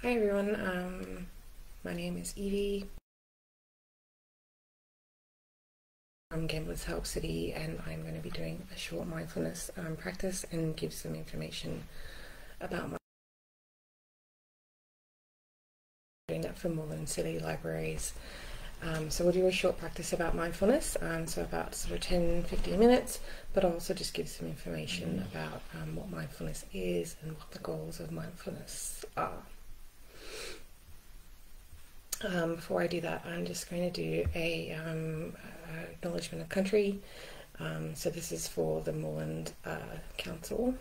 Hi everyone, my name is Evie. I'm Gamblers Help City, and I'm going to be doing a short mindfulness practice and give some information about my doing that for Moreland City Libraries. So we'll do a short practice about mindfulness, so about sort of 10-15 minutes, but I'll also just give some information about what mindfulness is and what the goals of mindfulness are. Before I do that, I'm just going to do a acknowledgement of country. So this is for the Moreland Council.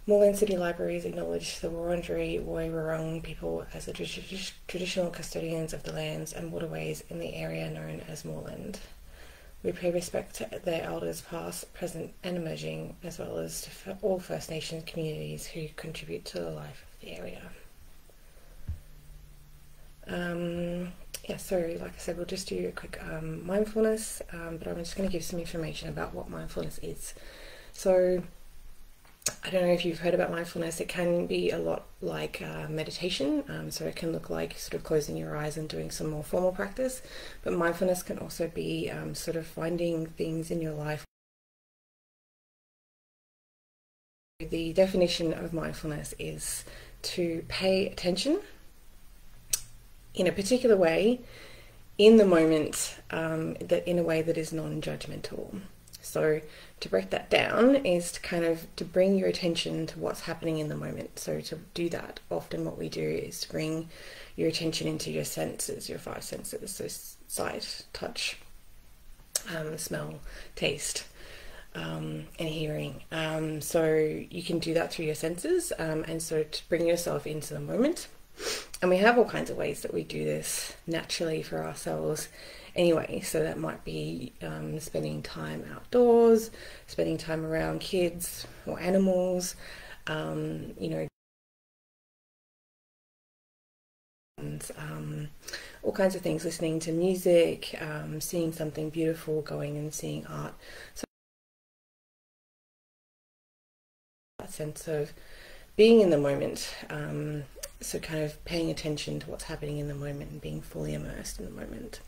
Moreland City Libraries acknowledge the Wurundjeri Woi-wurrung people as the traditional custodians of the lands and waterways in the area known as Moreland. We pay respect to their elders past, present and emerging, as well as to all First Nations communities who contribute to the life of the area. So like I said, we'll just do a quick mindfulness, but I'm just going to give some information about what mindfulness is. So I don't know if you've heard about mindfulness. It can be a lot like meditation, so it can look like sort of closing your eyes and doing some more formal practice, but mindfulness can also be sort of finding things in your life. The definition of mindfulness is to pay attention in a particular way, in the moment, that in a way that is non-judgmental. So to break that down is to bring your attention to what's happening in the moment. So to do that, often what we do is to bring your attention into your senses, your five senses, so sight, touch, smell, taste, and hearing. So you can do that through your senses, and so to bring yourself into the moment. And we have all kinds of ways that we do this naturally for ourselves anyway. So that might be spending time outdoors, spending time around kids or animals, and all kinds of things, listening to music, seeing something beautiful, going and seeing art. So that sense of being in the moment, so kind of paying attention to what's happening in the moment and being fully immersed in the moment.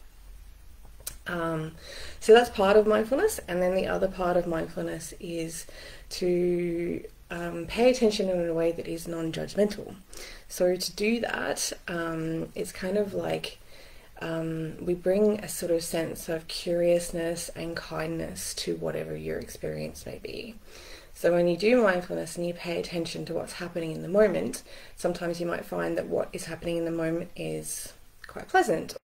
So that's part of mindfulness, and then the other part of mindfulness is to pay attention in a way that is non-judgmental. So to do that, it's kind of like we bring a sort of sense of curiousness and kindness to whatever your experience may be. So when you do mindfulness and you pay attention to what's happening in the moment, sometimes you might find that what is happening in the moment is quite pleasant.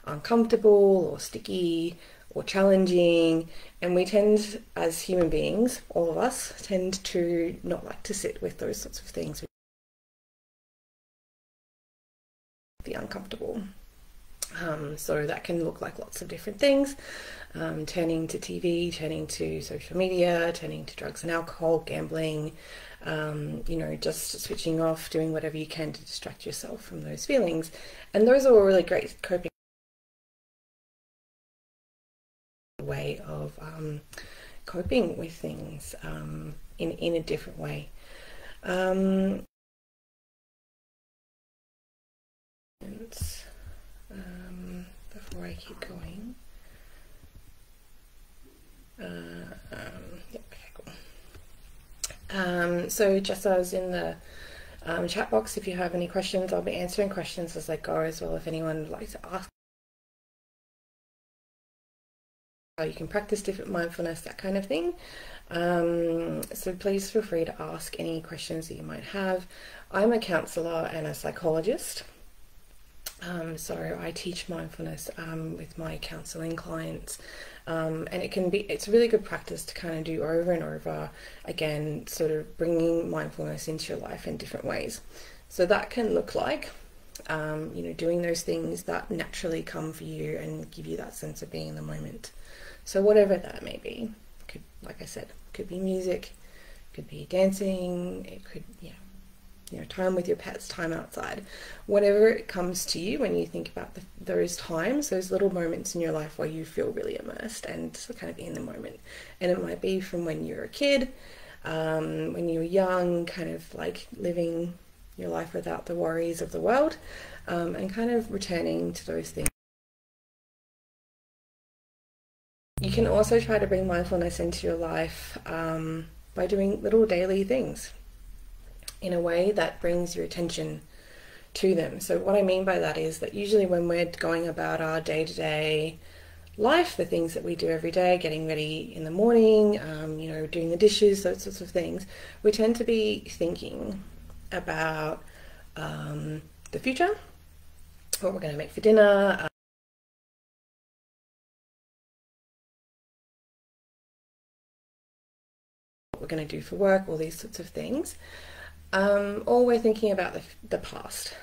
Uncomfortable or sticky or challenging, and we tend, as human beings, all of us, tend to not like to sit with those sorts of things. The uncomfortable. So that can look like lots of different things, turning to TV, turning to social media, turning to drugs and alcohol, gambling, just switching off, doing whatever you can to distract yourself from those feelings. And those are a really great coping way of coping with things in a different way. Before I keep going, so just as in the chat box, if you have any questions, I'll be answering questions as I go as well. If anyone would like to ask how you can practice different mindfulness, that kind of thing. So please feel free to ask any questions that you might have. I'm a counsellor and a psychologist. So I teach mindfulness with my counselling clients, and it's a really good practice to kind of do over and over again, sort of bringing mindfulness into your life in different ways. So that can look like doing those things that naturally come for you and give you that sense of being in the moment. So whatever that may be, like I said, could be music, could be dancing, it could time with your pets, time outside, whatever it comes to you when you think about those times, those little moments in your life where you feel really immersed and kind of in the moment. And it might be from when you're a kid, when you were young, kind of like living your life without the worries of the world, and kind of returning to those things. You can also try to bring mindfulness into your life by doing little daily things in a way that brings your attention to them. So what I mean by that is that usually when we're going about our day-to-day life, the things that we do every day, getting ready in the morning, doing the dishes, those sorts of things, we tend to be thinking about the future, what we're going to make for dinner, what we're going to do for work, all these sorts of things. Or we're thinking about the past,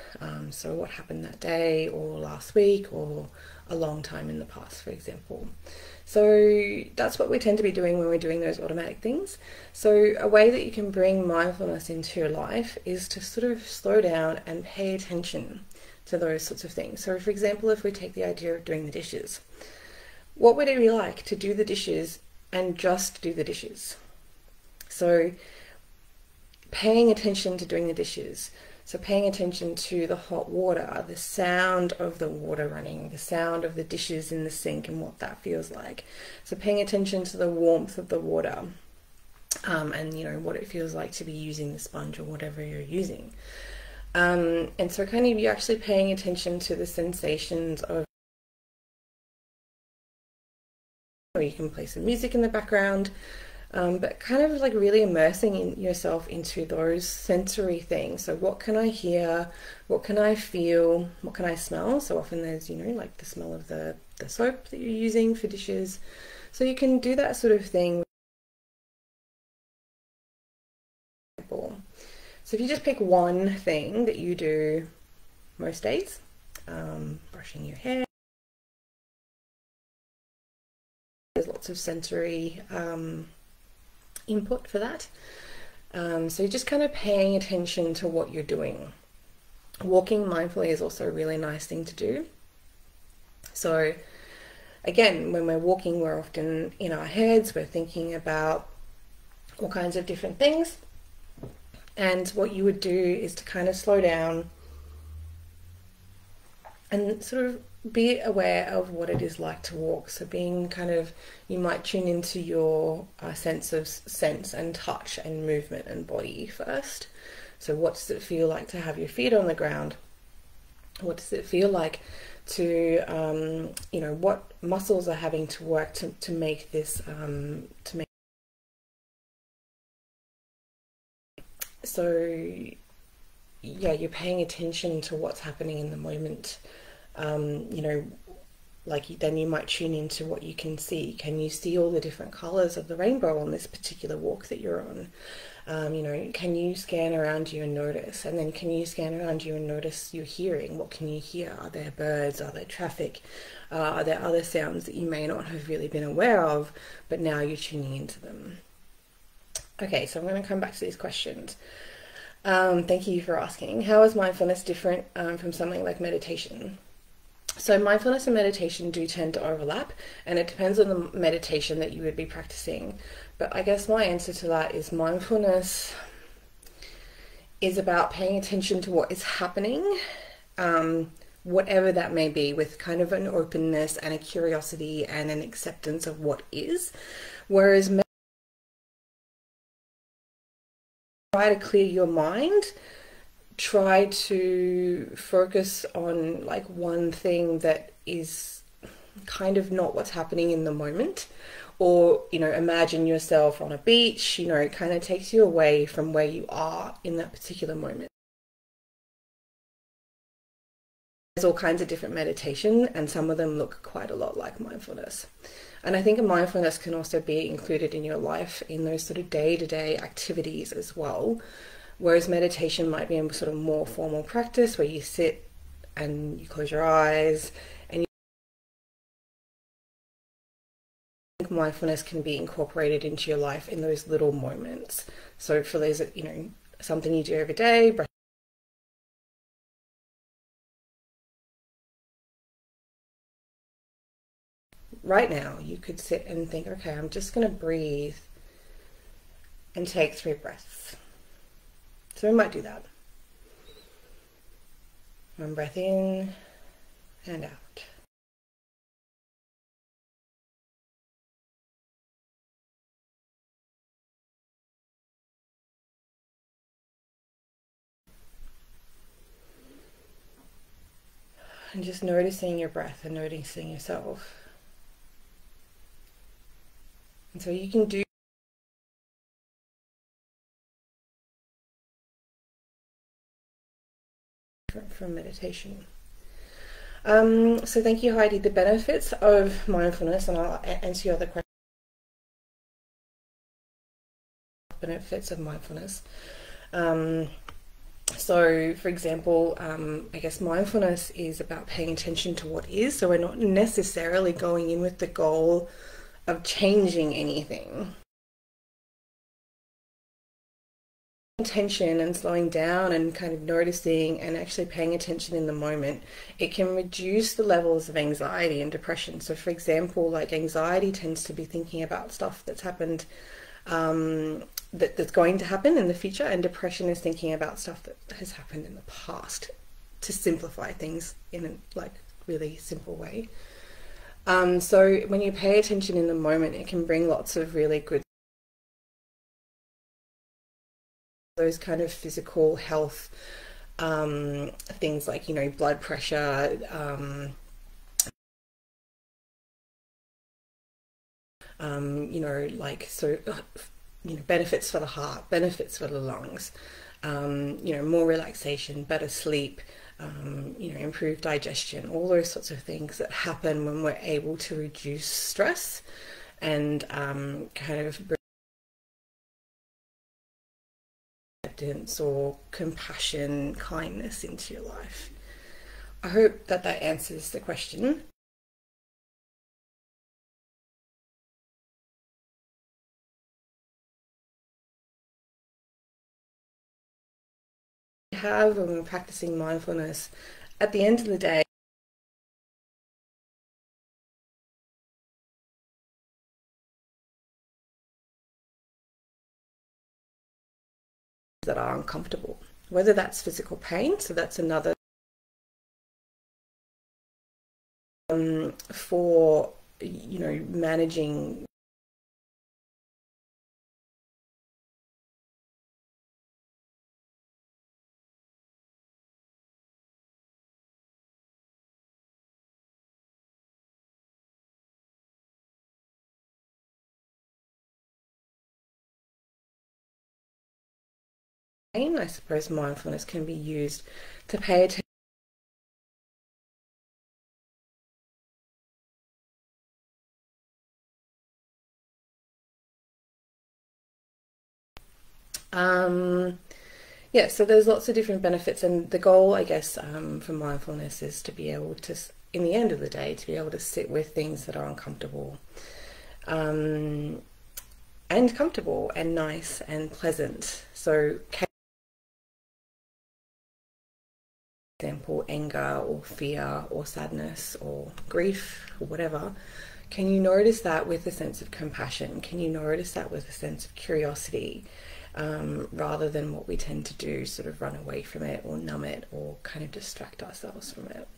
so what happened that day or last week or a long time in the past, for example. So that's what we tend to be doing when we're doing those automatic things. So a way that you can bring mindfulness into your life is to sort of slow down and pay attention to those sorts of things. So for example, if we take the idea of doing the dishes, what would it be like to do the dishes and just do the dishes? So paying attention to doing the dishes. So paying attention to the hot water, the sound of the water running, the sound of the dishes in the sink and what that feels like. So paying attention to the warmth of the water, and what it feels like to be using the sponge or whatever you're using. And so kind of you're actually paying attention to the sensations of, or you can play some music in the background, but kind of like really immersing yourself into those sensory things. So what can I hear? What can I feel? What can I smell? So often there's, like the smell of the soap that you're using for dishes. So you can do that sort of thing. So if you just pick one thing that you do most days, brushing your hair, there's lots of sensory input for that. So you're just kind of paying attention to what you're doing. Walking mindfully is also a really nice thing to do. So again, when we're walking, we're often in our heads, we're thinking about all kinds of different things. And what you would do is to kind of slow down and sort of be aware of what it is like to walk. So being kind of, you might tune into your sense of sense and touch and movement and body first. So what does it feel like to have your feet on the ground? What does it feel like to, what muscles are having to work to make this, So yeah, you're paying attention to what's happening in the moment. Then you might tune into what you can see. Can you see all the different colors of the rainbow on this particular walk that you're on? Can you scan around you and notice? And then can you scan around you and notice your hearing? What can you hear? Are there birds? Are there traffic? Are there other sounds that you may not have really been aware of, but now you're tuning into them? Okay, so I'm going to come back to these questions. Thank you for asking. How is mindfulness different from something like meditation? So mindfulness and meditation do tend to overlap, and it depends on the meditation that you would be practicing. But I guess my answer to that is mindfulness is about paying attention to what is happening, whatever that may be, with kind of an openness and a curiosity and an acceptance of what is. Whereas try to clear your mind, try to focus on like one thing that is kind of not what's happening in the moment, or imagine yourself on a beach. It kind of takes you away from where you are in that particular moment. There's all kinds of different meditation, and some of them look quite a lot like mindfulness. And I think mindfulness can also be included in your life in those sort of day-to-day activities as well. Whereas meditation might be a sort of more formal practice where you sit and you close your eyes, and mindfulness can be incorporated into your life in those little moments. So for those that, something you do every day, right now you could sit and think, okay, I'm just going to breathe and take 3 breaths. So we might do that. 1 breath in and out. And just noticing your breath and noticing yourself. And so you can do from meditation. So thank you, Heidi. The benefits of mindfulness, and I'll answer your other question. Benefits of mindfulness. So, for example, I guess mindfulness is about paying attention to what is. So we're not necessarily going in with the goal of changing anything. Attention and slowing down and kind of noticing and actually paying attention in the moment, it can reduce the levels of anxiety and depression. So, for example, like anxiety tends to be thinking about stuff that's happened, that's going to happen in the future, and depression is thinking about stuff that has happened in the past, to simplify things in a like really simple way. So when you pay attention in the moment, it can bring lots of really good, those kind of physical health things like, you know, blood pressure, you know, like, so, you know, benefits for the heart, benefits for the lungs, you know, more relaxation, better sleep, you know, improved digestion, all those sorts of things that happen when we're able to reduce stress and kind of bring acceptance or compassion, kindness into your life. I hope that that answers the question. Have when we're practicing mindfulness, at the end of the day, that are uncomfortable, whether that's physical pain, so that's another for, you know, managing pain. I suppose mindfulness can be used to pay attention yeah, so there's lots of different benefits, and the goal, I guess, for mindfulness is to be able to, in the end of the day, to be able to sit with things that are uncomfortable, and comfortable and nice and pleasant. So, for example, anger or fear or sadness or grief or whatever, can you notice that with a sense of compassion? Can you notice that with a sense of curiosity? Rather than what we tend to do, sort of run away from it or numb it or kind of distract ourselves from it.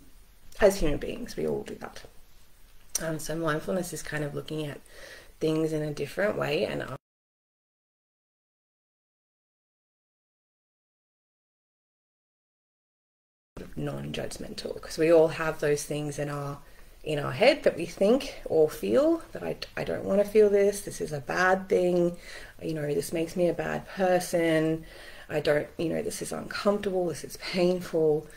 As human beings, we all do that. So mindfulness is kind of looking at things in a different way and non-judgmental, because we all have those things in our head that we think or feel that I don't want to feel this is a bad thing, you know, this makes me a bad person, I don't, you know, this is uncomfortable, this is painful,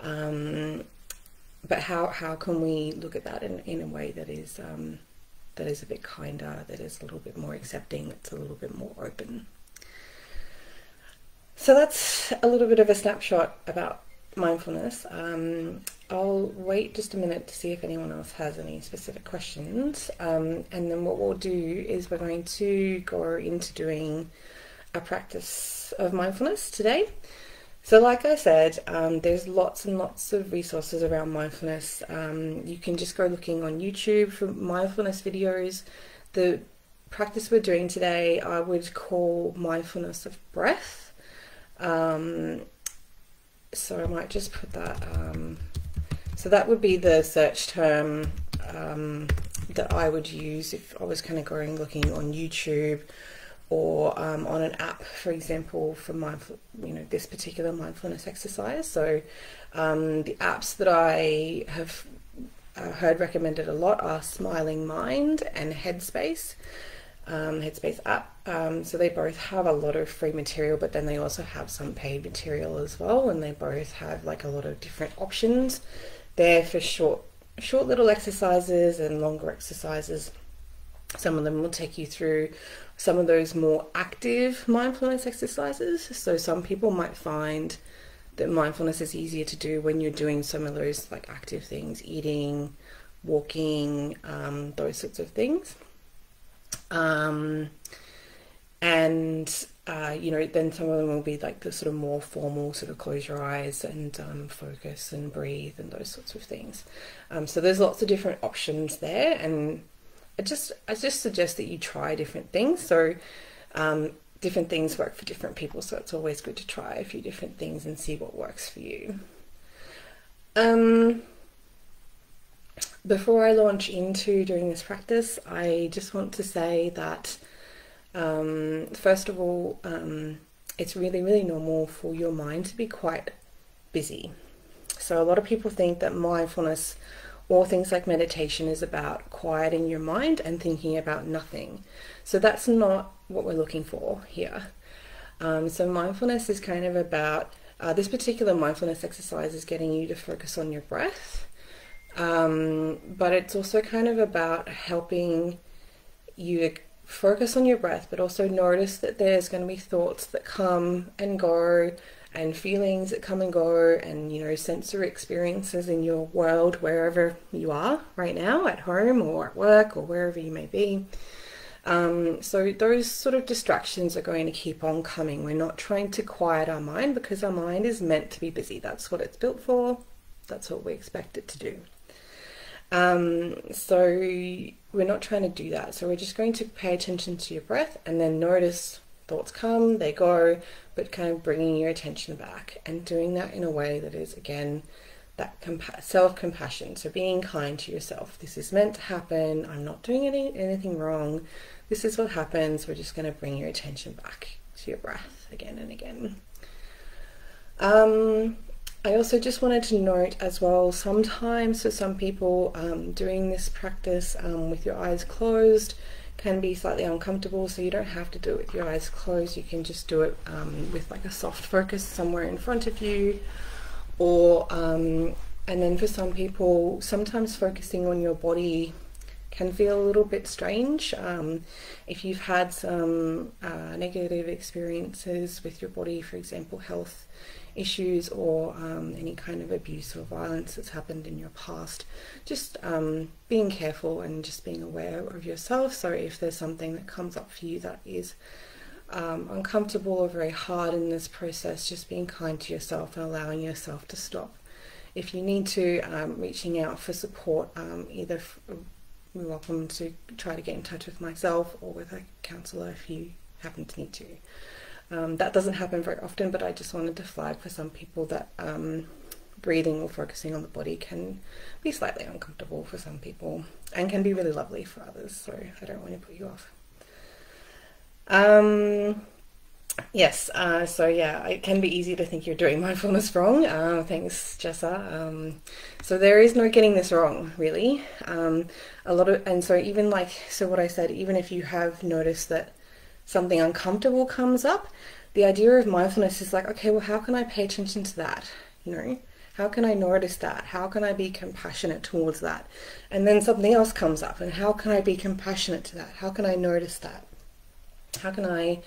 but how can we look at that in a way that is a bit kinder, that is a little bit more accepting, that's a little bit more open. So that's a little bit of a snapshot about mindfulness. I'll wait just a minute to see if anyone else has any specific questions, and then what we'll do is we're going to go into doing a practice of mindfulness today. So like I said, there's lots and lots of resources around mindfulness. You can just go looking on YouTube for mindfulness videos. The practice we're doing today I would call mindfulness of breath. So I might just put that, so that would be the search term that I would use if I was kind of going looking on YouTube or on an app, for example, for this particular mindfulness exercise. So the apps that I have heard recommended a lot are Smiling Mind and Headspace. Headspace app. So they both have a lot of free material, but then they also have some paid material as well, and they both have like a lot of different options there for short little exercises and longer exercises. Some of them will take you through some of those more active mindfulness exercises. So some people might find that mindfulness is easier to do when you're doing some of those like active things, eating, walking, those sorts of things. Then some of them will be like the sort of more formal sort of close your eyes and focus and breathe and those sorts of things. So there's lots of different options there, and I just suggest that you try different things. So different things work for different people, so it's always good to try a few different things and see what works for you. Before I launch into doing this practice, I just want to say that first of all, it's really, really normal for your mind to be quite busy. So a lot of people think that mindfulness or things like meditation is about quieting your mind and thinking about nothing. So that's not what we're looking for here. So mindfulness is kind of about, this particular mindfulness exercise is getting you to focus on your breath. But it's also kind of about helping you focus on your breath, but also notice that there's going to be thoughts that come and go, and feelings that come and go, and sensory experiences in your world wherever you are right now, at home or at work or wherever you may be. So those sort of distractions are going to keep on coming. We're not trying to quiet our mind, because our mind is meant to be busy. That's what it's built for. That's what we expect it to do. So we're not trying to do that. So we're just going to pay attention to your breath, and then notice thoughts come, they go, but kind of bringing your attention back and doing that in a way that is, again, that self-compassion. So being kind to yourself. This is meant to happen. I'm not doing anything wrong. This is what happens. We're just going to bring your attention back to your breath again and again. I also just wanted to note as well, sometimes for some people, doing this practice with your eyes closed can be slightly uncomfortable, so you don't have to do it with your eyes closed. You can just do it with like a soft focus somewhere in front of you, or and then for some people, sometimes focusing on your body can feel a little bit strange. If you've had some negative experiences with your body, for example, health issues or any kind of abuse or violence that's happened in your past, just being careful and just being aware of yourself. So if there's something that comes up for you that is uncomfortable or very hard in this process, just being kind to yourself and allowing yourself to stop. If you need to, reaching out for support, either you're welcome to try to get in touch with myself or with a counsellor if you happen to need to. That doesn't happen very often, but I just wanted to flag for some people that breathing or focusing on the body can be slightly uncomfortable for some people and can be really lovely for others, so I don't want to put you off. Yes, so yeah, it can be easy to think you're doing mindfulness wrong. Thanks, Jessa. So there is no getting this wrong, really. So what I said, even if you have noticed that something uncomfortable comes up, the idea of mindfulness is like, okay, well, how can I pay attention to that? How can I notice that? How can I be compassionate towards that? And then something else comes up, and how can I be compassionate to that? How can I notice that? How can I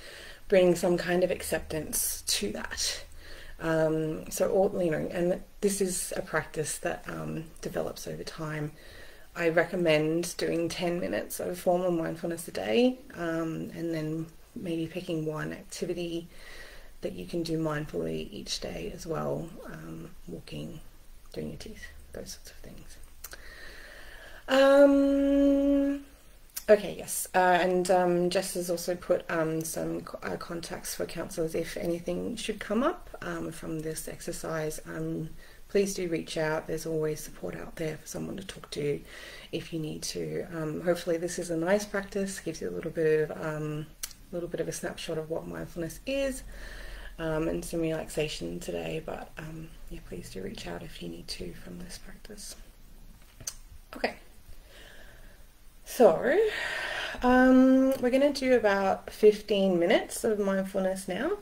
bring some kind of acceptance to that? And this is a practice that develops over time. I recommend doing 10 minutes of formal mindfulness a day, and then maybe picking one activity that you can do mindfully each day as well, walking, doing your teeth, those sorts of things. Okay, yes, and Jess has also put some contacts for counsellors if anything should come up from this exercise. Please do reach out. There's always support out there for someone to talk to if you need to. Hopefully this is a nice practice, gives you a little bit of a snapshot of what mindfulness is, and some relaxation today. But yeah, please do reach out if you need to from this practice. Okay. So, we're going to do about 15 minutes of mindfulness now.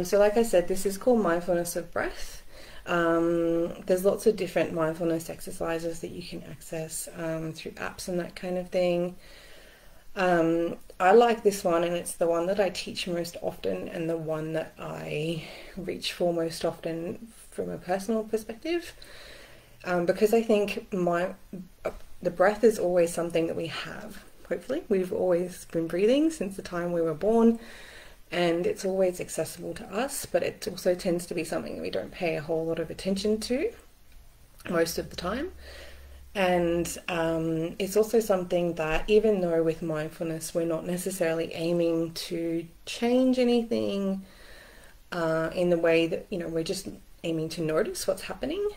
So like I said, this is called mindfulness of breath. There's lots of different mindfulness exercises that you can access through apps and that kind of thing. I like this one, and it's the one that I teach most often and the one that I reach for most often from a personal perspective, because I think the breath is always something that we have. Hopefully, we've always been breathing since the time we were born, and it's always accessible to us, but it also tends to be something that we don't pay a whole lot of attention to most of the time. And it's also something that, even though with mindfulness we're not necessarily aiming to change anything in the way that, we're just aiming to notice what's happening.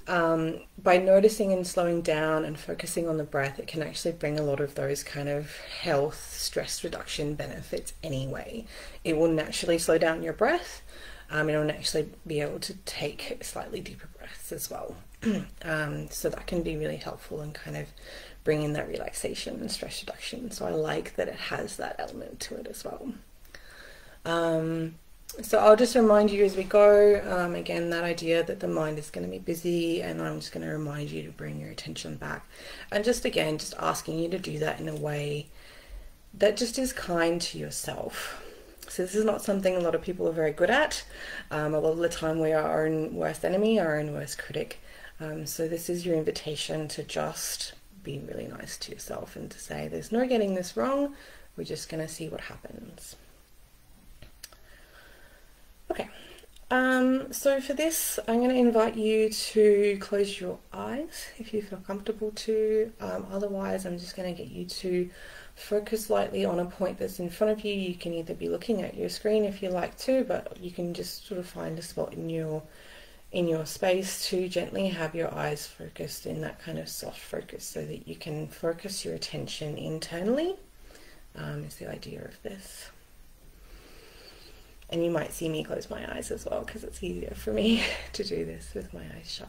By noticing and slowing down and focusing on the breath, it can actually bring a lot of those kind of health, stress reduction benefits anyway. It will naturally slow down your breath. It will naturally be able to take slightly deeper breaths as well. So that can be really helpful and kind of bring in that relaxation and stress reduction. So I like that it has that element to it as well. So I'll just remind you as we go, again, that idea that the mind is going to be busy, and I'm just going to remind you to bring your attention back. And just again, just asking you to do that in a way that just is kind to yourself. So this is not something a lot of people are very good at. A lot of the time we are our own worst enemy, our own worst critic. So this is your invitation to just be really nice to yourself and to say, there's no getting this wrong. We're just going to see what happens. Okay, so for this, I'm going to invite you to close your eyes if you feel comfortable to. Otherwise, I'm just going to get you to focus lightly on a point that's in front of you. You can either be looking at your screen if you like to, but you can just sort of find a spot in your space to gently have your eyes focused in that kind of soft focus, so that you can focus your attention internally, is the idea of this. And you might see me close my eyes as well, because it's easier for me to do this with my eyes shut.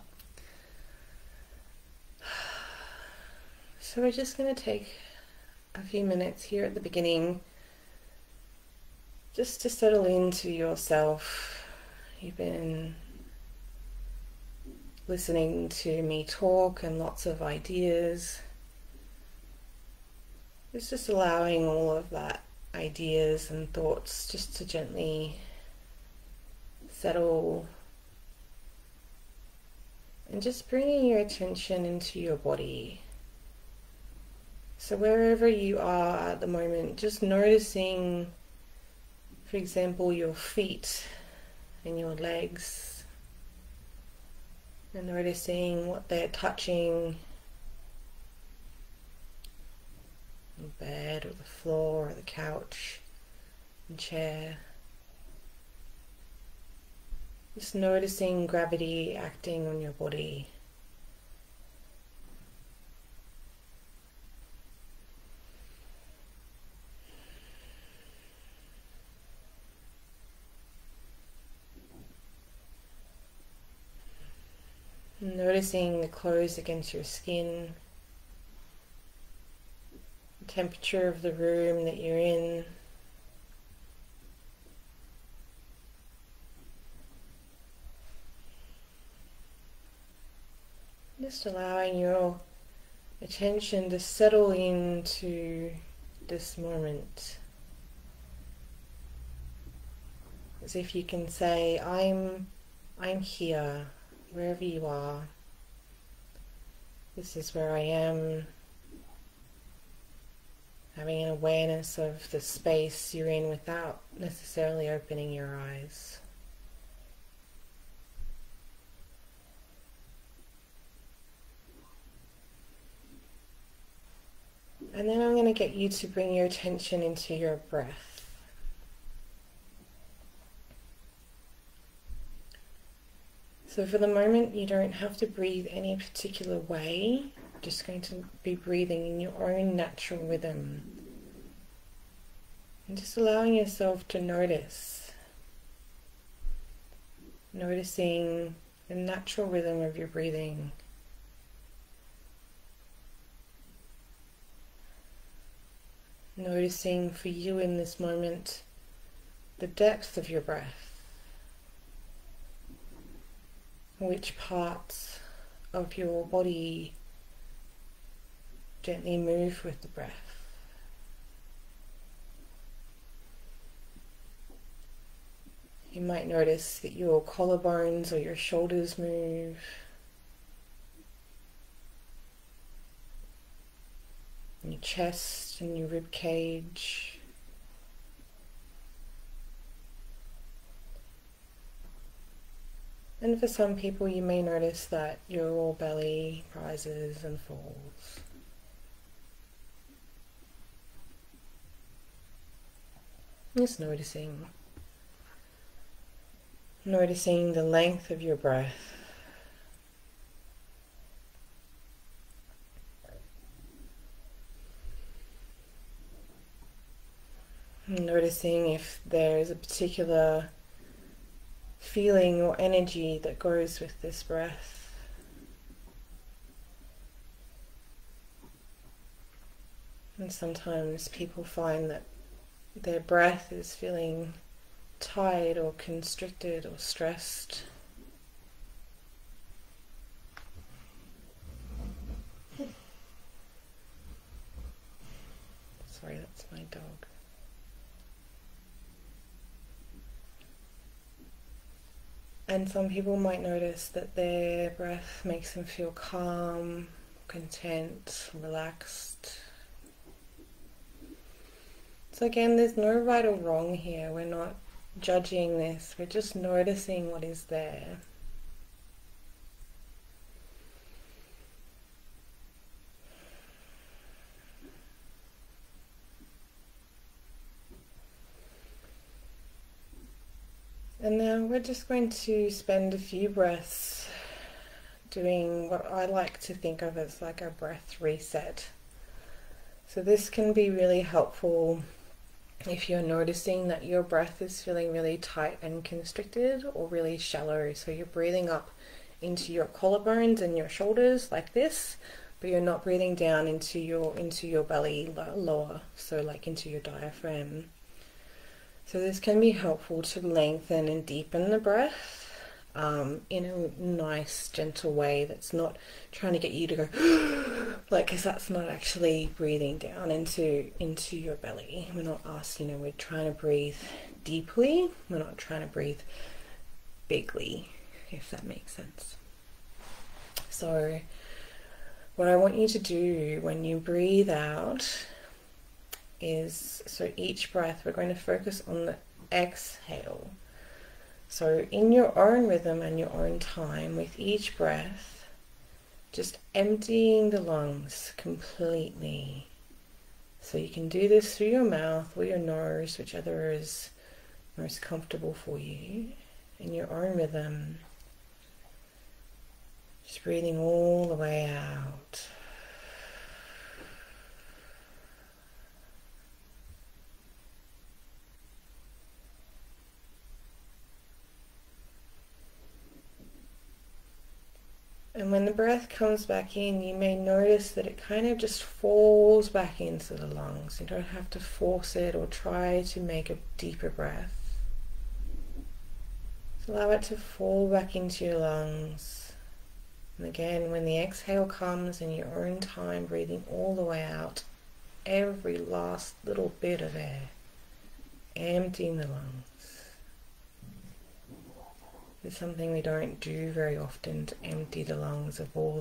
So we're just going to take a few minutes here at the beginning just to settle into yourself. You've been listening to me talk and lots of ideas. It's just allowing all of that ideas and thoughts just to gently settle, and just bringing your attention into your body. So wherever you are at the moment, just noticing, for example, your feet and your legs, and noticing what they're touching, the bed or the floor or the couch and chair. Just noticing gravity acting on your body. Noticing the clothes against your skin, the temperature of the room that you're in. Just allowing your attention to settle into this moment. As if you can say, I'm here, wherever you are. This is where I am. having an awareness of the space you're in without necessarily opening your eyes. And then I'm going to get you to bring your attention into your breath. So for the moment, you don't have to breathe any particular way. You're just going to be breathing in your own natural rhythm. And just allowing yourself to notice. Noticing the natural rhythm of your breathing. Noticing for you in this moment the depth of your breath. Which parts of your body gently move with the breath. You might notice that your collarbones or your shoulders move. And your chest and your rib cage. And for some people you may notice that your belly rises and falls. Just noticing. Noticing the length of your breath. Noticing if there is a particular feeling or energy that goes with this breath. And sometimes people find that their breath is feeling tight or constricted or stressed. Sorry, that's my dog. And some people might notice that their breath makes them feel calm, content, relaxed. So again, there's no right or wrong here. We're not judging this. We're just noticing what is there. And now we're just going to spend a few breaths doing what I like to think of as like a breath reset. So this can be really helpful if you're noticing that your breath is feeling really tight and constricted or really shallow. So you're breathing up into your collarbones and your shoulders like this, but you're not breathing down into your belly lower, so like into your diaphragm. So this can be helpful to lengthen and deepen the breath in a nice, gentle way that's not trying to get you to go, like, because that's not actually breathing down into your belly. We're not asking, we're trying to breathe deeply. We're not trying to breathe bigly, if that makes sense. So what I want you to do when you breathe out is, so each breath we're going to focus on the exhale. So in your own rhythm and your own time, with each breath, just emptying the lungs completely. So you can do this through your mouth or your nose, whichever is most comfortable for you, in your own rhythm. Just breathing all the way out. And when the breath comes back in, you may notice that it kind of just falls back into the lungs. You don't have to force it or try to make a deeper breath. Just allow it to fall back into your lungs. And again, when the exhale comes in your own time, breathing all the way out, every last little bit of air, emptying the lungs. It's something we don't do very often, to empty the lungs of all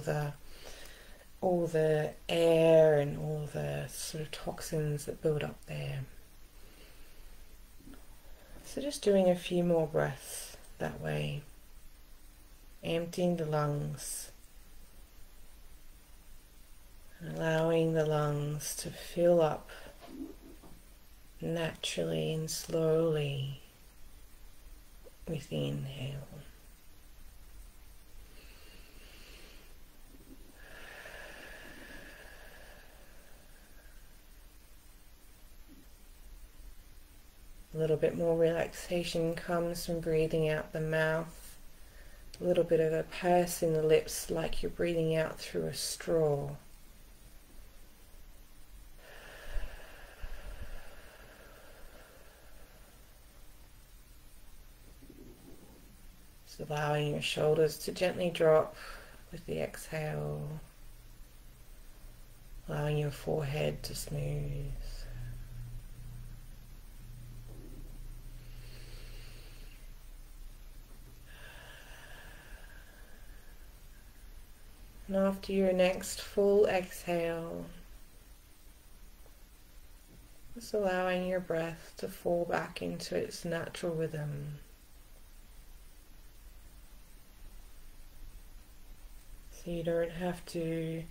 all the air and all the sort of toxins that build up there. So just doing a few more breaths that way, emptying the lungs, allowing the lungs to fill up naturally and slowly with the inhale. A little bit more relaxation comes from breathing out the mouth. A little bit of a purse in the lips, like you're breathing out through a straw. Just allowing your shoulders to gently drop with the exhale. Allowing your forehead to smooth. And after your next full exhale, just allowing your breath to fall back into its natural rhythm. So you don't have to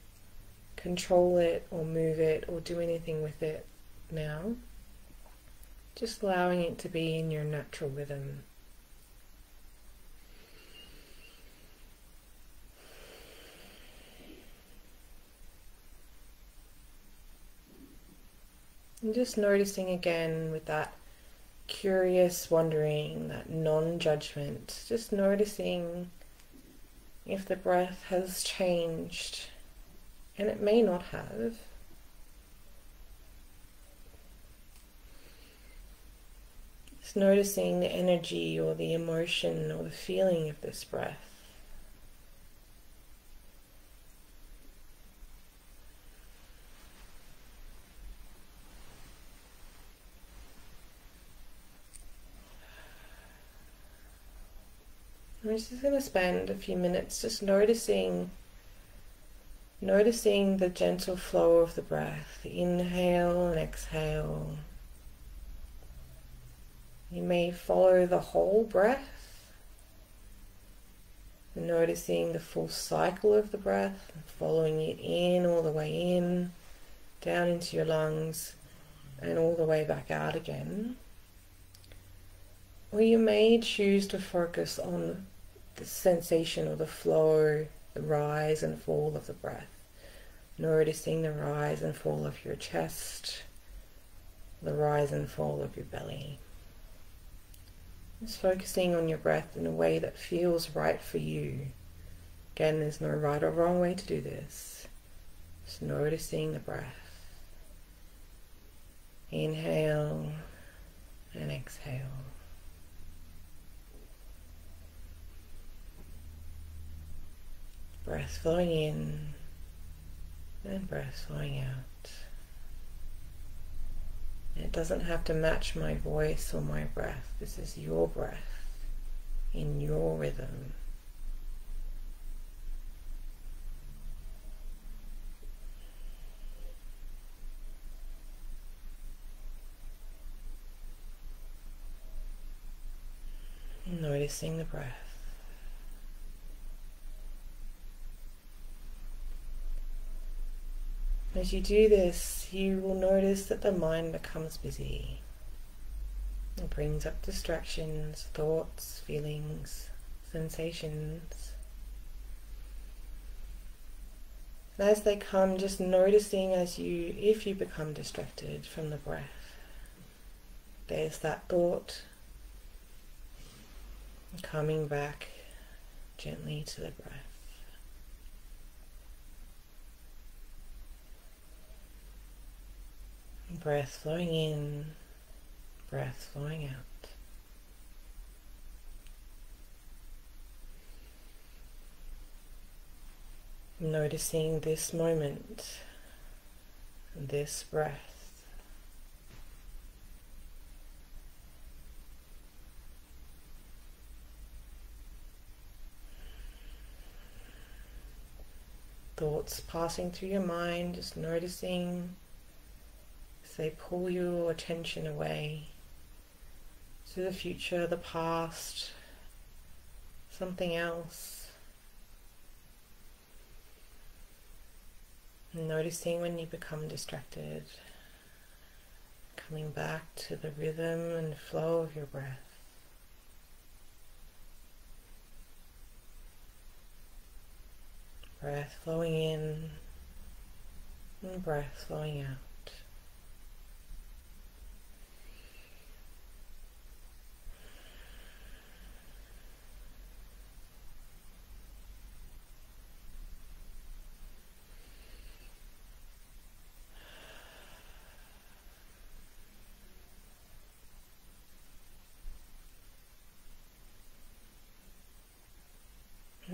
control it or move it or do anything with it now. Just allowing it to be in your natural rhythm. And just noticing again with that curious wondering, that non-judgment, just noticing if the breath has changed, and it may not have. Just noticing the energy or the emotion or the feeling of this breath. I'm just going to spend a few minutes just noticing the gentle flow of the breath, the inhale and exhale. You may follow the whole breath, noticing the full cycle of the breath, following it in, all the way in, down into your lungs, and all the way back out again. Or you may choose to focus on the sensation or the flow, the rise and fall of the breath. Noticing the rise and fall of your chest, the rise and fall of your belly. Just focusing on your breath in a way that feels right for you. Again, there's no right or wrong way to do this. Just noticing the breath. Inhale and exhale. Breath flowing in and breath flowing out. It doesn't have to match my voice or my breath. This is your breath in your rhythm. Noticing the breath. As you do this, you will notice that the mind becomes busy. It brings up distractions, thoughts, feelings, sensations. And as they come, just noticing if you become distracted from the breath. There's that thought, coming back gently to the breath. Breath flowing in, breath flowing out. Noticing this moment, this breath. thoughts passing through your mind, just noticing as they pull your attention away to the future, the past, something else. And noticing when you become distracted, coming back to the rhythm and flow of your breath. Breath flowing in and breath flowing out.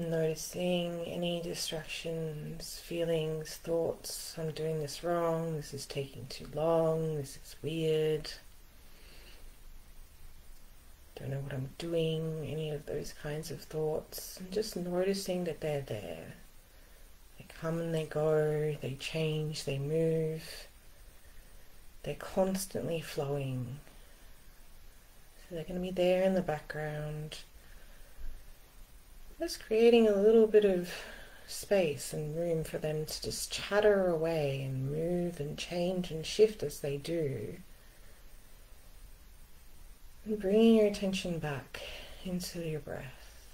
Noticing any distractions, feelings, thoughts. I'm doing this wrong, this is taking too long, this is weird, don't know what I'm doing, any of those kinds of thoughts. And just noticing that they're there. They come and they go, they change, they move. They're constantly flowing. So they're going to be there in the background. Just creating a little bit of space and room for them to just chatter away and move and change and shift as they do. And bringing your attention back into your breath.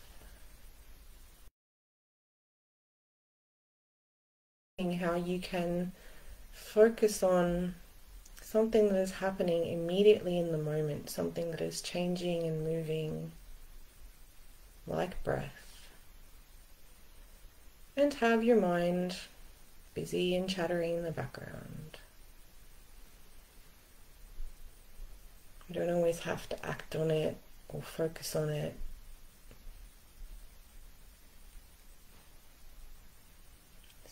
How you can focus on something that is happening immediately in the moment, something that is changing and moving like breath. And have your mind busy and chattering in the background. You don't always have to act on it or focus on it.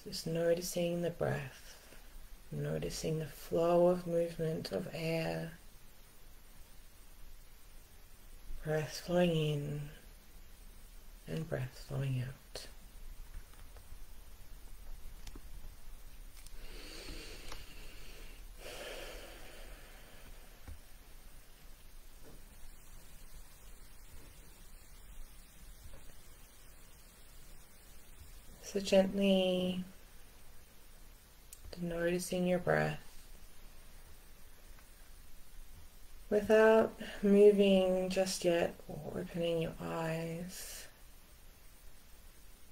Just noticing the breath, noticing the flow of movement of air, breath flowing in and breath flowing out. So gently noticing your breath without moving just yet or opening your eyes.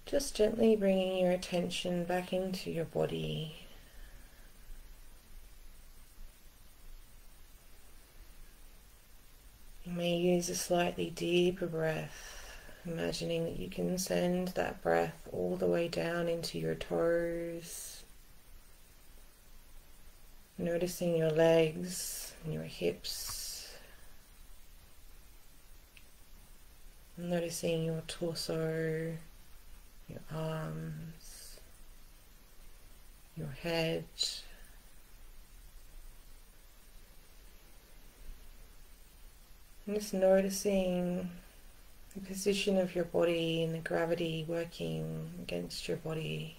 Just gently bringing your attention back into your body. You may use a slightly deeper breath. Imagining that you can send that breath all the way down into your toes. Noticing your legs and your hips. Noticing your torso, your arms, your head. And just noticing the position of your body and the gravity working against your body.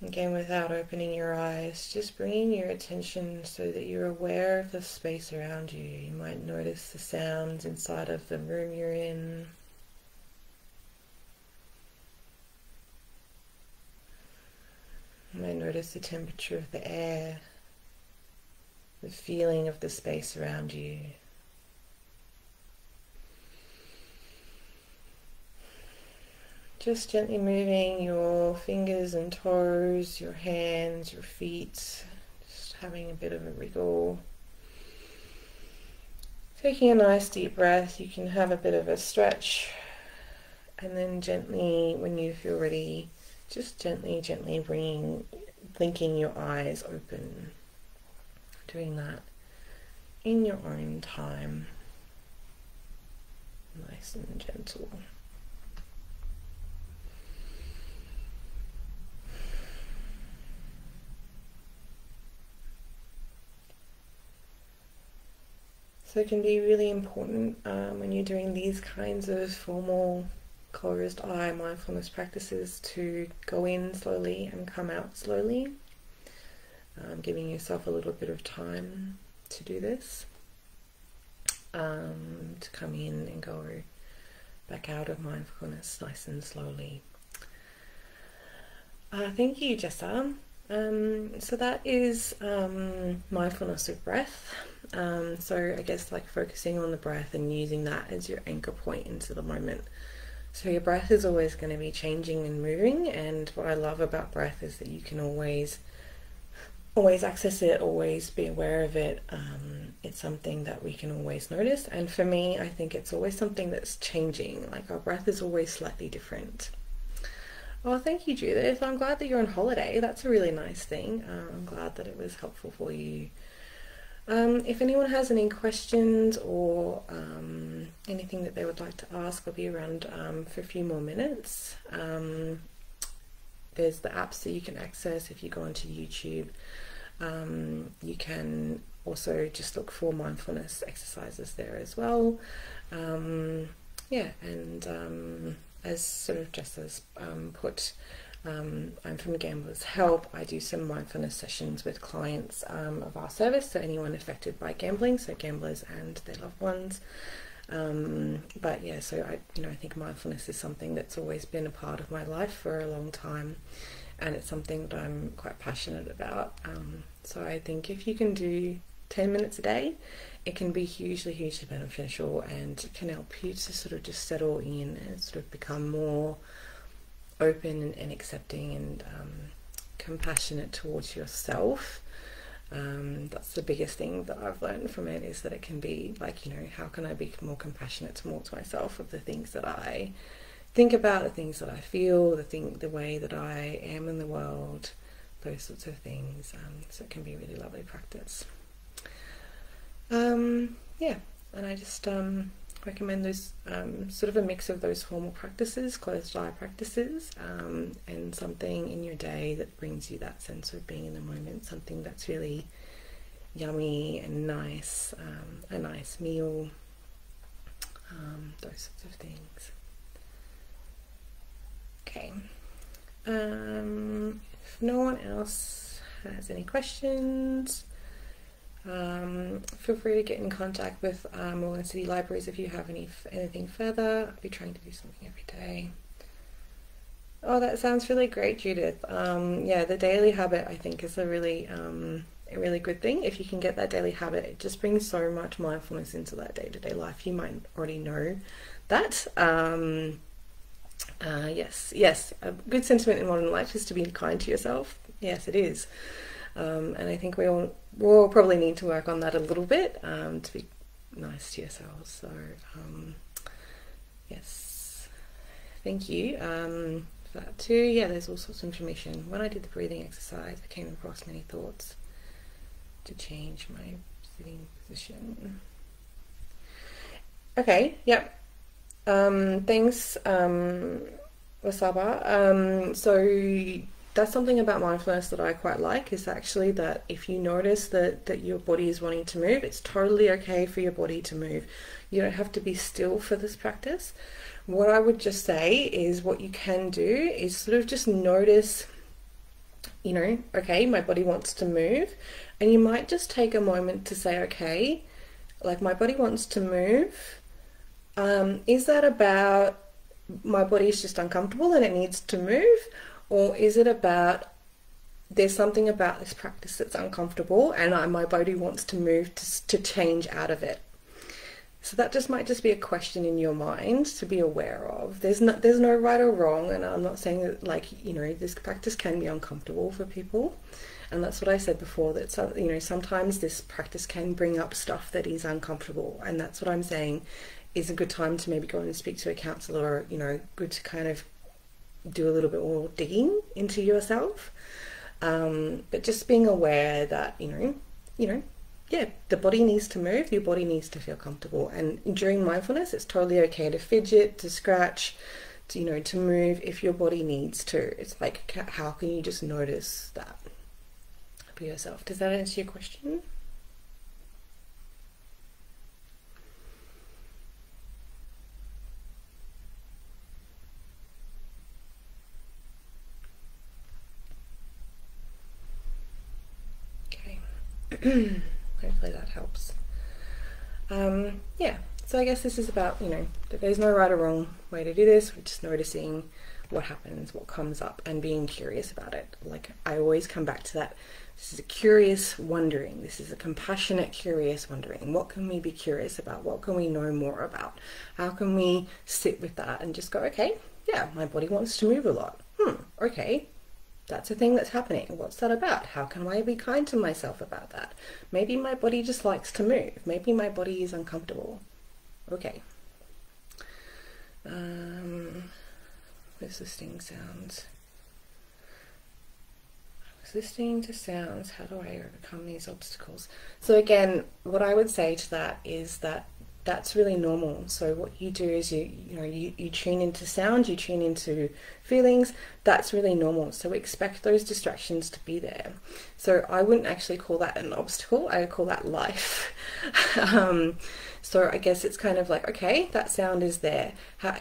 Again, without opening your eyes, just bringing your attention so that you're aware of the space around you. You might notice the sounds inside of the room you're in. You might notice the temperature of the air. The feeling of the space around you. Just gently moving your fingers and toes, your hands, your feet, just having a bit of a wriggle. Taking a nice deep breath, you can have a bit of a stretch, and then gently, when you feel ready, just gently blinking your eyes open. Doing that in your own time, nice and gentle. So it can be really important when you're doing these kinds of formal closed eye mindfulness practices to go in slowly and come out slowly, giving yourself a little bit of time to do this, to come in and go back out of mindfulness nice and slowly. Thank you, Jessa. So that is mindfulness of breath. So I guess like focusing on the breath and using that as your anchor point into the moment. So your breath is always going to be changing and moving, and what I love about breath is that you can always access it, always be aware of it. It's something that we can always notice, and for me, I think it's always something that's changing. Like our breath is always slightly different. Oh, thank you, Judith. I'm glad that you're on holiday. That's a really nice thing. I'm glad that it was helpful for you. If anyone has any questions or anything that they would like to ask, I'll be around for a few more minutes. There's the apps that you can access if you go onto YouTube. You can also just look for mindfulness exercises there as well. Yeah, and as sort of just as put, I'm from Gamblers Help. I do some mindfulness sessions with clients of our service, so anyone affected by gambling, so gamblers and their loved ones. But yeah, so I think mindfulness is something that's always been a part of my life for a long time, and it's something that I'm quite passionate about. So I think if you can do 10 minutes a day, it can be hugely beneficial, and it can help you to sort of just settle in and sort of become more open and accepting and compassionate towards yourself. That's the biggest thing that I've learned from it, is that it can be like, how can I be more compassionate towards myself of the things that I think about, the things that I feel, the way that I am in the world, those sorts of things. So it can be a really lovely practice. Yeah, and I just recommend those sort of a mix of those formal practices, closed eye practices, and something in your day that brings you that sense of being in the moment, something that's really yummy and nice, a nice meal, those sorts of things. Okay, if no one else has any questions, feel free to get in contact with Morgan City Libraries if you have anything further. I'll be trying to do something every day. Oh, that sounds really great, Judith. Yeah, the daily habit I think is a really good thing. If you can get that daily habit, it just brings so much mindfulness into that day-to-day life. You might already know that. Yes, a good sentiment in modern life is to be kind to yourself. Yes, it is. And I think we'll probably need to work on that a little bit, to be nice to yourselves. So yes, thank you for that too. Yeah, there's all sorts of information. When I did the breathing exercise, I came across many thoughts to change my sitting position. Okay, yep. Thanks, Wasaba. So that's something about mindfulness that I quite like, is actually that if you notice that your body is wanting to move, it's totally okay for your body to move. You don't have to be still for this practice. What I would just say is, what you can do is sort of just notice, okay, my body wants to move, and you might just take a moment to say, okay, like my body wants to move. Is that about my body is just uncomfortable and it needs to move? Or is it about there's something about this practice that's uncomfortable and my body wants to move to change out of it? So that might just be a question in your mind to be aware of. There's no right or wrong, and I'm not saying that this practice can be uncomfortable for people. And that's what I said before, that sometimes this practice can bring up stuff that is uncomfortable, and that's what I'm saying is a good time to maybe go and speak to a counsellor, or good to kind of do a little bit more digging into yourself. But just being aware that yeah, the body needs to move, your body needs to feel comfortable, and during mindfulness it's totally okay to fidget, to scratch, to move if your body needs to. It's like, how can you just notice that for yourself? Does that answer your question? Hopefully that helps. Yeah, so I guess this is about, that there's no right or wrong way to do this. We're just noticing what happens, what comes up, and being curious about it. Like, I always come back to that. This is a curious wondering. This is a compassionate, curious wondering. What can we be curious about? What can we know more about? How can we sit with that and just go, okay, yeah, my body wants to move a lot. Okay, that's a thing that's happening. What's that about? How can I be kind to myself about that? Maybe my body just likes to move. Maybe my body is uncomfortable. Okay. Resisting sounds. Resisting to sounds. How do I overcome these obstacles? So again, what I would say to that is that that's really normal. So what you do is you tune into sound, you tune into feelings. That's really normal. So expect those distractions to be there. So I wouldn't actually call that an obstacle. I would call that life. So I guess it's kind of like, okay, that sound is there. How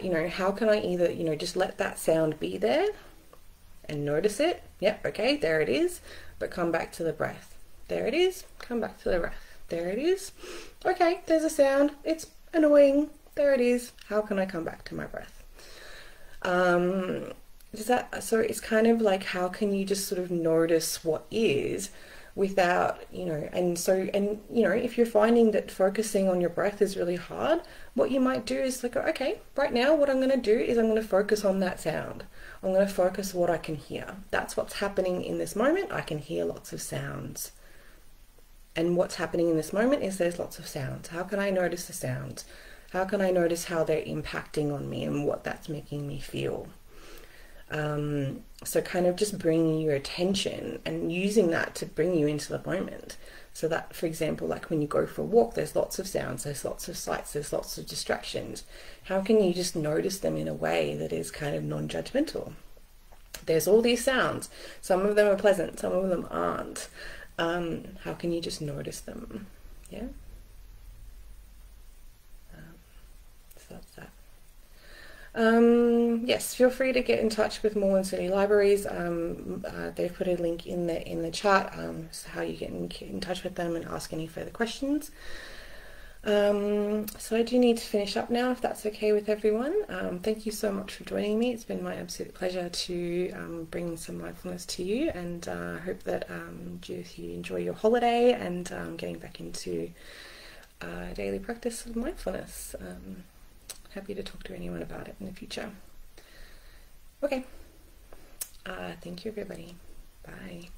can I either, just let that sound be there and notice it? Yep, okay, there it is. But come back to the breath. There it is. Come back to the breath. There it is. Okay, there's a sound. It's annoying. There it is. How can I come back to my breath? So it's kind of like, how can you just sort of notice what is without, if you're finding that focusing on your breath is really hard, what you might do is like, okay, right now what I'm going to do is I'm going to focus on that sound. I'm going to focus on what I can hear. That's what's happening in this moment. I can hear lots of sounds. And what's happening in this moment is there's lots of sounds. How can I notice the sounds? How can I notice how they're impacting on me and what that's making me feel? So kind of just bringing your attention and using that to bring you into the moment. So that, for example, like when you go for a walk, there's lots of sounds, there's lots of sights, there's lots of distractions. How can you just notice them in a way that is kind of non-judgmental? There's all these sounds. Some of them are pleasant, some of them aren't. How can you just notice them? Yeah. So that's that. Yes, feel free to get in touch with Moreland City Libraries. They've put a link in the chat, so how you get in touch with them and ask any further questions. So I do need to finish up now, if that's okay with everyone. Thank you so much for joining me. It's been my absolute pleasure to bring some mindfulness to you, and I hope that you enjoy your holiday and getting back into daily practice of mindfulness. Happy to talk to anyone about it in the future. Okay. Thank you, everybody. Bye.